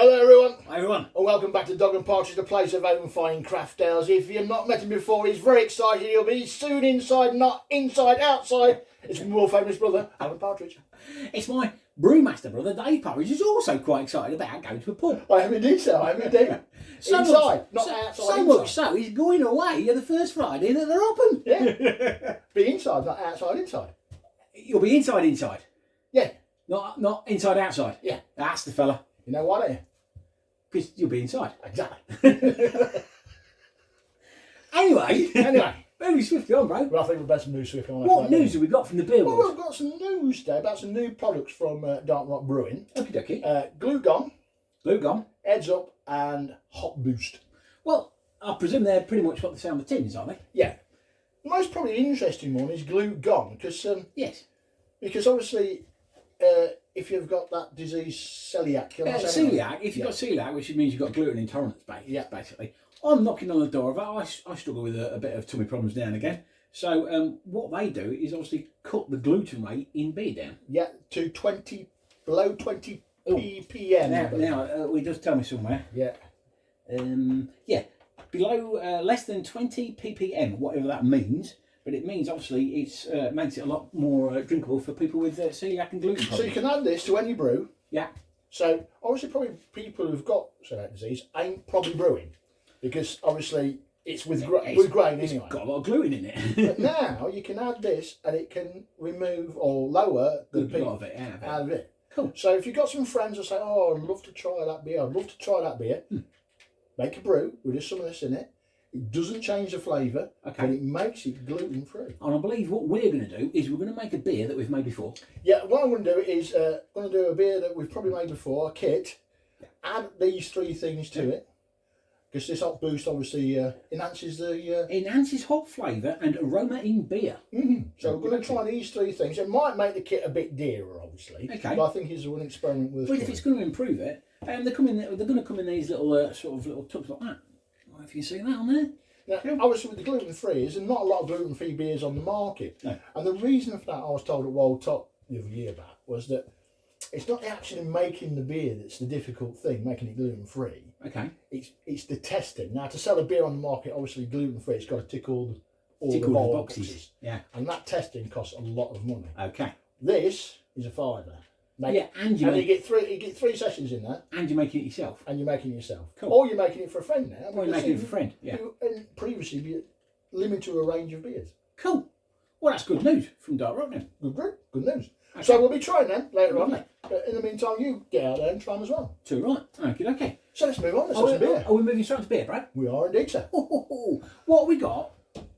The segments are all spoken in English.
Hello everyone. Hi everyone. And welcome back to Dog and Partridge, the place of home fine craft ales. If you've not met him before, he's very excited. He'll be soon inside, not inside, outside. It's more famous brother, Alan Partridge. It's my brewmaster brother, Dave Partridge, who's also quite excited about going to a pub. I am indeed, sir. I am indeed. Inside, not outside. So much so, he's going away on the first Friday that they're open. Yeah. Be inside, not outside, inside. You'll be inside. Yeah. Not inside, outside. Yeah. That's the fella. You know why, don't you? Because you'll be inside. Exactly. Anyway, very swiftly on, bro. Well, I think we're better move swiftly on. What news have we got from the beer Well, world? we've got some news today about some new products from Dark Rock Brewing. Okie dokie. Glue Gone, Glue Gone. Heads Up, and Hot Boost. Well, I presume they're pretty much what they say on the tins, aren't they? Yeah. The most probably interesting one is Glue Gone, because Yes. obviously if you've got that disease celiac, Celiac, if you've got celiac, which means you've got gluten intolerance, basically. I'm knocking on the door of it. I struggle with a bit of tummy problems now and again. So what they do is obviously cut the gluten rate in beer down. Yeah, to below 20 ppm. Now it does tell me somewhere. Yeah. Below less than 20 ppm, whatever that means. But it means obviously it makes it a lot more drinkable for people with celiac and gluten problems. So you can add this to any brew. Yeah. So obviously probably people who've got celiac disease ain't probably brewing, because obviously it's with grain anyway. It's got a lot of gluten in it. But now you can add this and it can remove or lower the a lot of it out of it. Cool. So if you've got some friends that say, "Oh, I'd love to try that beer," make a brew with just some of this in it. It doesn't change the flavour, but it makes it gluten free. And I believe what we're going to do is we're going to make a beer that we've made before. Yeah, what I'm going to do is going to do a beer that we've probably made before, a kit. Add these three things to it, because this hot boost obviously enhances the enhances hop flavour and aroma in beer. So we're going to try these three things. It might make the kit a bit dearer, obviously. Okay. But I think it's an experiment worth But if it's going to improve it, they're going to come in these little sort of little tubs like that. I don't know if you can see that on there. Now, obviously with the gluten-free, there's not a lot of gluten-free beers on the market. No. And the reason for that, I was told at World Top the other year back, was that it's not actually making the beer that's the difficult thing, making it gluten-free. Okay. It's the testing. Now, to sell a beer on the market, obviously gluten-free, it's got to tick all the boxes. Yeah. And that testing costs a lot of money. Okay. This is a fiver. And you get three sessions in that. And you're making it yourself. Cool. Or you're making it for a friend now. Or you're making it for a friend, yeah. And previously be limited to a range of beers. Cool. Well, that's good news from Dark Rock then. Good news. Okay. So we'll be trying them later on. But in the meantime, you get out there and try them as well. Too right. Okay. So let's move on. Let's have some beer. Are we moving straight to beer, Brad? We are indeed, sir. What have we got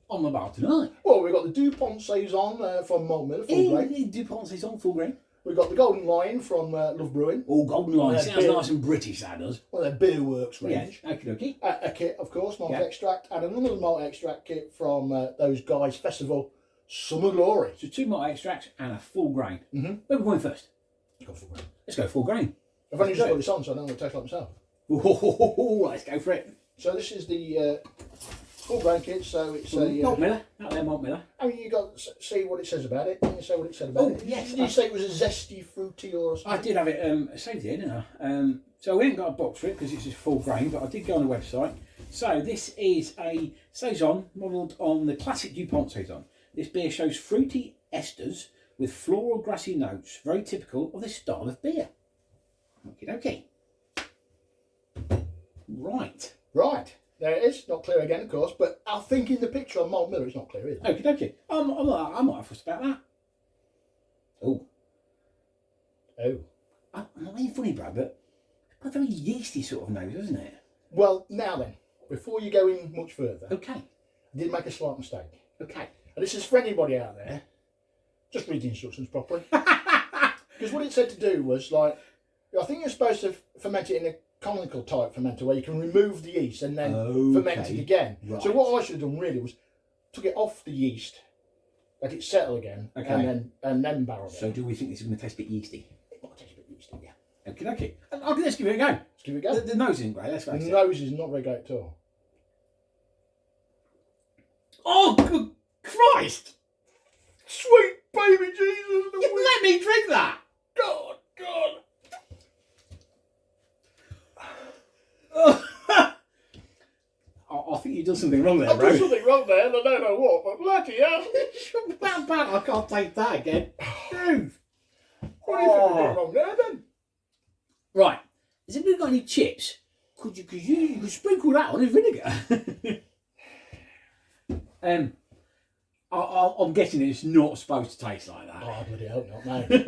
on the bar tonight? Well, we've got the Dupont Saison from Malt Miller, full grain. Dupont Saison, full grain. We've got the Golden Lion from Love Brewing. Oh, Golden Lion. Sounds nice and British, that does. Well, their Beer Works range. Yeah, okay. A kit, of course, malt extract, and another malt extract kit from those guys' festival, Summer Glory. So 2 malt extracts and a full grain. Where are we going first? Let's go full grain. I've only just got this on, so I don't know what it tastes like myself. Let's go for it. So this is the full grain kit, so it's a... Malt Miller. Out there, Malt Miller. I mean, you got to see what it says about it. Can you say what it said about it? Yes. Did you say it was a zesty, fruity or something? I did have it saved here, didn't I? So we ain't got a box for it because it's just full grain, but I did go on the website. So this is a Saison modelled on the classic Dupont Saison. This beer shows fruity esters with floral grassy notes, very typical of this style of beer. Okay. Right. There it is. Not clear again, of course, but I think in the picture on Malt Miller it's not clear either. Okay. I'm not fussed about that. Oh. I'm not being funny, Brad, but it's got a very yeasty sort of nose, isn't it? Well, now then, before you go in much further, okay, I did make a slight mistake. Okay. And this is for anybody out there, just read the instructions properly. Because what it said to do was, like, I think you're supposed to ferment it in a conical type fermenter where you can remove the yeast and then ferment it again. Right. So what I should have done really was took it off the yeast, let it settle again, and then barrel it. So do we think this is going to taste a bit yeasty? It might taste a bit yeasty, yeah. Okay. Let's give it a go. Let's give it a go. The nose isn't great, let's face it. The nose is not very great at all. Oh, good Christ! Sweet baby Jesus! You let me drink that! God! you've done something wrong there, I've bro. done something wrong there, and I don't know what, but bloody hell. That bad, I can't take that again. Dude. What do you think we're doing wrong there, then? Right. Has anybody got any chips? Could you sprinkle that on his vinegar? I'm guessing it's not supposed to taste like that. Oh, I bloody hope not, mate.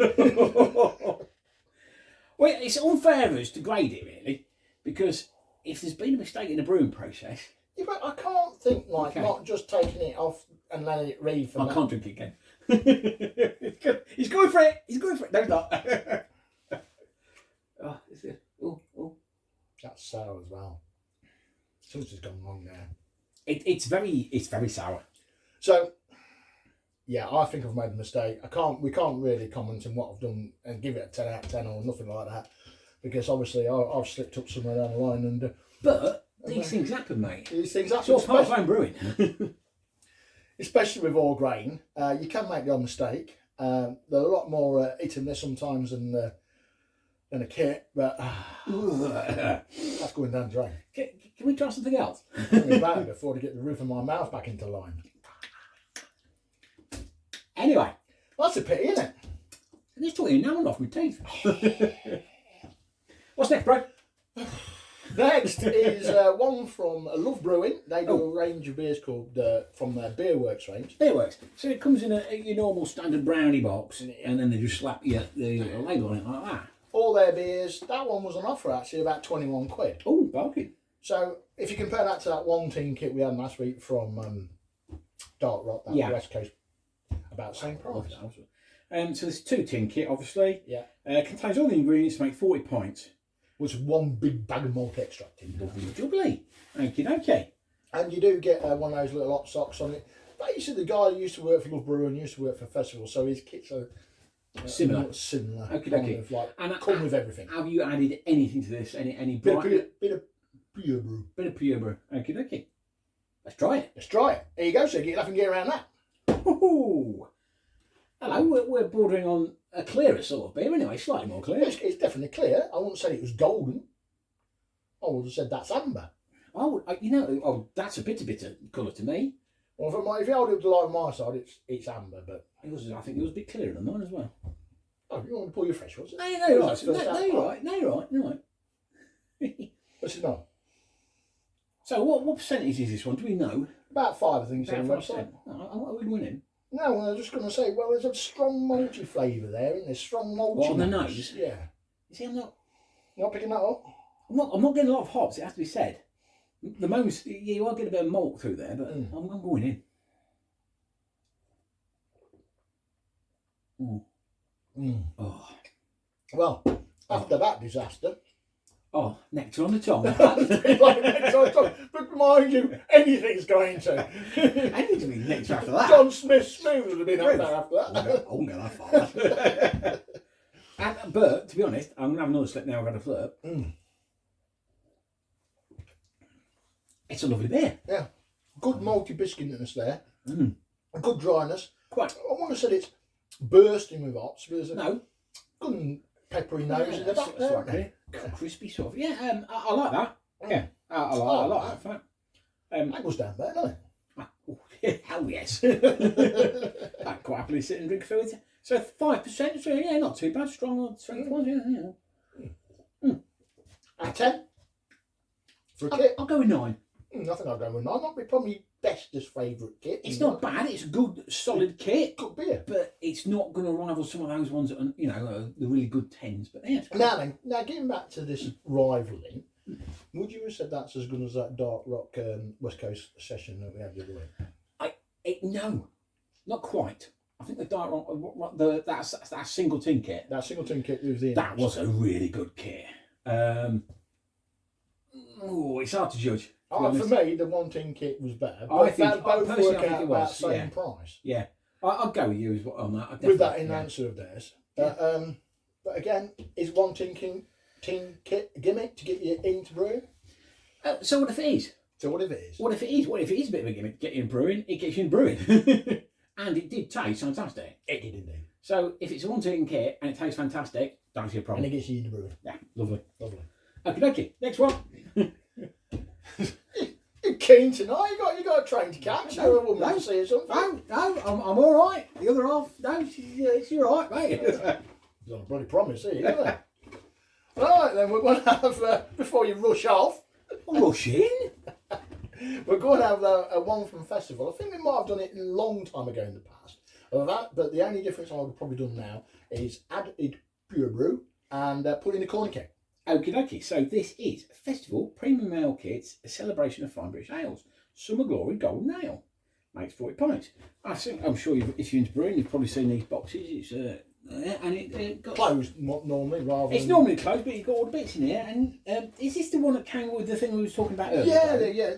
Well, it's unfair of us to grade it, really, because if there's been a mistake in the brewing process... Yeah, but I can't think, like, Okay. not just taking it off and letting it read for I can't drink it again. He's going for it. He's going for it. No, he's not. Oh, it's good. Oh. That's sour as well. Something's gone wrong there. It's very sour. So, yeah, I think I've made a mistake. We can't really comment on what I've done and give it a 10 out of 10 or nothing like that, because obviously I've slipped up somewhere down the line and... But these things happen, mate. These things It's happen, all part of home brewing. especially with all grain. You can make the odd mistake. They're a lot more hit and miss sometimes than a kit, but that's going down the drain. Can we try something else? I'm about it before to get the roof of my mouth back into line. Anyway, That's a pity, isn't it? this took the enamel off my teeth. What's next, bro? Next is one from Love Brewing. They do a range of beers called from their Beer Works range. It works. So it comes in your normal standard brownie box, and then they just slap the label on it like that. All their beers. That one was on offer actually, about 21 quid. Oh, bargain. So if you compare that to that one tin kit we had last week from Dark Rock, that West Coast, about the same price. So there's 2 tin kit, obviously. Yeah. Contains all the ingredients to make 40 pints. Was one big bag of malt extract in. Lovely jubbly. Okay. And you do get one of those little hot socks on it. Basically, the guy who used to work for Love Brewing used to work for festivals, so his kits are Similar. Okay. Okay. Of like, And come with everything. Have you added anything to this? Any Bit bright... of pure brew. Bit of pure brew. Okay. Let's try it. Let's try it. There you go, so you can get around that. Ooh. Hello, we're bordering on a clearer sort of beer anyway, slightly more clear. It's definitely clear. I wouldn't say it was golden. I would have said that's amber. Oh, that's a bitter colour to me. Well, if you hold it to the light on my side, it's amber, but... I think it was a bit clearer than mine as well. Oh, you want to pull your fresh ones? No, you're right. No, you're right. What's it not? So what percentage is this one? Do we know? About 5, I think. About About 5%. Are we winning? No, I was just going to say, well, there's a strong malty flavour there, isn't there? Strong malty. What, on the notes. nose? Yeah. You see, I'm not picking that up? I'm not getting a lot of hops, it has to be said. The most, you are getting a bit of malt through there, but I'm going in. Oh. Well, after that disaster... Oh, nectar on the tongue. But mind you, anything's going to. Anything to be nectar after that. John Smith Smooth would have been up there after that. I wouldn't go that far. But, to be honest, I'm going to have another slip now I've had a slurp. It's a lovely beer. Yeah. Good malty biscuitness there. Good dryness. Quite. I want to say it's bursting with hops. There's a No. good peppery nose in the back there. Right, crispy sort of. Yeah, I like that. Yeah, I like that. That goes down better, doesn't it? Hell yes. I'd quite happily sit and drink through it. So 5%, so yeah, not too bad. Strong strength ones, yeah. Out of 10? For a kit? I'll go with 9. I think I'll go with 9. That'd be probably bestest favourite kit. It's not bad. It's a good, solid kit. Good beer. But it's not going to rival some of those ones that are, the really good 10s. But yeah. Now getting back to this rivalling, would you have said that's as good as that Dark Rock West Coast session that we had the other week? No, not quite. I think the Dark Rock, that single tin kit. That single tin kit was the... That was a really good kit. It's hard to judge. For me, the one tin kit was better. I think both personally, work I think out it about was. the same price. Yeah, I'll go with you on that. With that in answer of theirs. But again, is one tin kit a gimmick to get you into brewing? So what if it is? What if it is? What if it is a bit of a gimmick to get you in brewing? It gets you in brewing. And it did taste fantastic. It did indeed. So if it's a one tin kit and it tastes fantastic, don't see a problem. And it gets you into brewing. Yeah, lovely. Lovely. Okay, next one. Keen to tonight. You got a train to catch. So a woman to see or something. No, I'm all right. The other half, no, she's all right, mate. He's on a bloody promise here, isn't it? Right then, we're going to have before you rush off. Rushing. We're going to have a one from festival. I think we might have done it a long time ago in the past. But the only difference I would have probably done now is added pure brew and put in a corner keg. Okie dokie. So this is Festival Premium Ale Kits, a celebration of fine British ales. Summer Glory Golden Ale. Makes 40 pints. I'm sure if you're into brewing, you've probably seen these boxes. It's and it got closed normally rather. It's normally closed, but you've got all the bits in here. And is this the one that came with the thing we was talking about earlier? Yeah.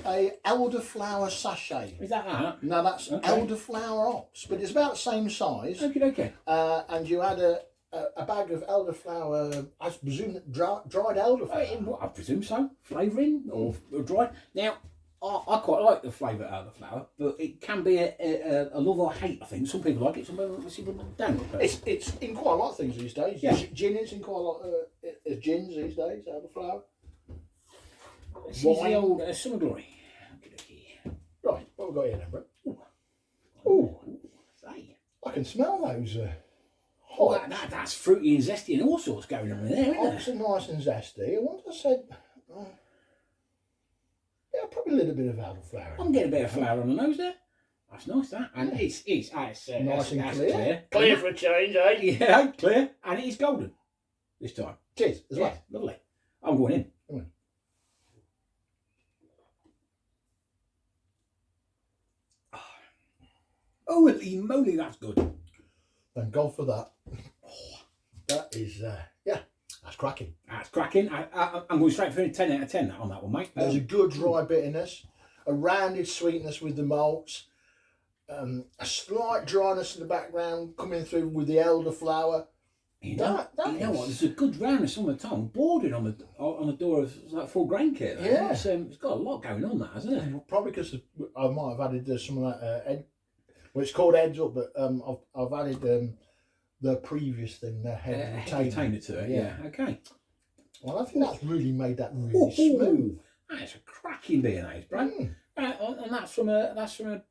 A elderflower sachet. Is that? No, that's elderflower hops, but it's about the same size. Okay. And you add a bag of elderflower, I presume dried elderflower. I presume so. Flavouring or dried. Now, I quite like the flavour of elderflower, but it can be a love or hate, I think. Some people like it, some people don't. It's in quite a lot of things these days. Yeah. Gin is in quite a lot of gins these days, elderflower. This is the old Summer Glory. Right, what have we got here then, bro? Ooh. I can smell those hops. That's fruity and zesty and all sorts going on in there, isn't Hops are nice and zesty. I wonder if I said... yeah, probably a little bit of elderflower. I'm getting a bit of flour on the nose there. That's nice, that. And it's nice and clear. Clear for a change, eh? Yeah, clear. And it is golden this time. Cheers, as well. Lovely. I'm going in. Come on. Holy moly, that's good. Thank God for that. That is, that's cracking. That's cracking. I'm going straight for a 10 out of 10 on that one, mate. There's a good dry bitterness, a rounded sweetness with the malts, a slight dryness in the background coming through with the elderflower. You know what? There's a good roundness on the tongue, bordering on the door of like full grain kit. Yeah. It's got a lot going on, that, hasn't it? Probably because I might have added some of that well, it's called Heads Up, but I've added the previous thing, the head retainer to it. Yeah. Okay. Well, I think that's really made that really smooth. That's a cracking beer, that is, bro. And that's from a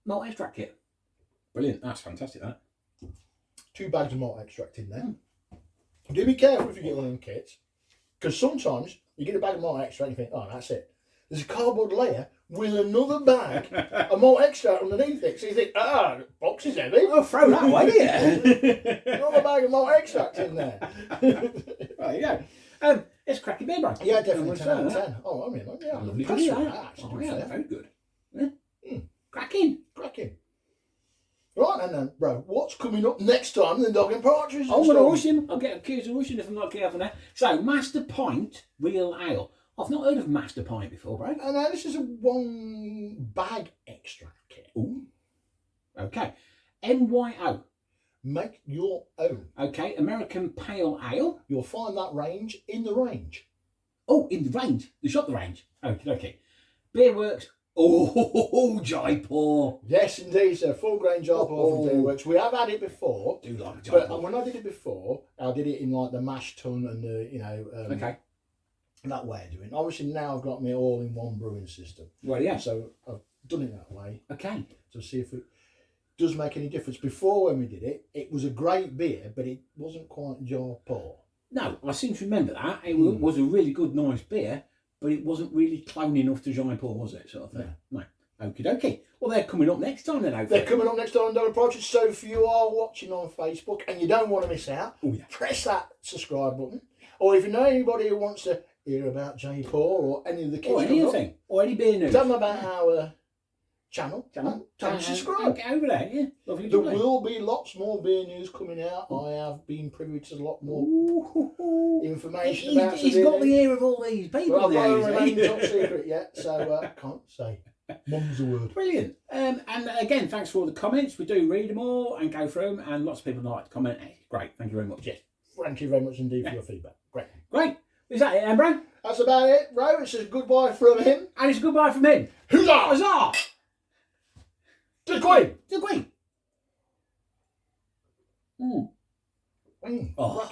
malt extract kit. Brilliant. That's fantastic. That. 2 bags of malt extract in there. Do be careful if you get one of them kits, because sometimes you get a bag of malt extract and you think, oh, that's it. There's a cardboard layer with another bag of malt extract underneath it. So you think, the box is heavy. Oh, throw that away, yeah. Another bag of malt extract in there. Right, yeah. It's cracking beer, bro. Yeah, definitely 10 out of 10. Oh, I mean, yeah, lovely that's beer, that. Very good. Yeah. Cracking. Right, and then, bro, what's coming up next time in the Dog and Partridge? I'm going to rush him. I'll get accused of rushing if I'm not careful now. So, Master Pint Real Ale. I've not heard of Master Pint before, bro. And this is a 1 bag extract kit. Ooh. Okay. MYO. Make your own. Okay. American Pale Ale. You'll find that range in the range. Oh, in the range. The shop, the range. Okay. Beer Works. Oh, Jaipur. Yes, indeed, sir. Full grain Jaipur from Beer Works. We have had it before. Do like Jaipur. But when I did it before, I did it in like the mash tun and the, okay. That way of doing. Obviously now I've got my all-in-one brewing system. Well, yeah. So I've done it that way. Okay. To see if it does make any difference. Before when we did it, it was a great beer, but it wasn't quite Jaipur. No, I seem to remember that. It was a really good, nice beer, but it wasn't really clone enough to Jaipur, was it? Sort of thing. No. Okie dokie. Well, they're coming up next time then, hopefully. They're coming up next time on Dog and Partridge. So if you are watching on Facebook and you don't want to miss out, press that subscribe button. Or if you know anybody who wants to hear about Jaipur or any of the kids, or anything, or any beer news, tell them about our channel. Tell them subscribe. Get over there, yeah. Lovely. There will be lots more beer news coming out. I have been privy to a lot more information about it. He's got the ear of all these people. Well, I've not remained top secret yet, so I can't say. Mum's the word. Brilliant. And again, thanks for all the comments. We do read them all and go through them, and lots of people like to comment. Hey, great. Thank you very much. Yes. Thank you very much indeed for your feedback. Great. Is that it, bro? That's about it, bro. It's a goodbye from him. And it's a goodbye from him. Huzzah! Huzzah! To the Queen! To the Queen! Oh.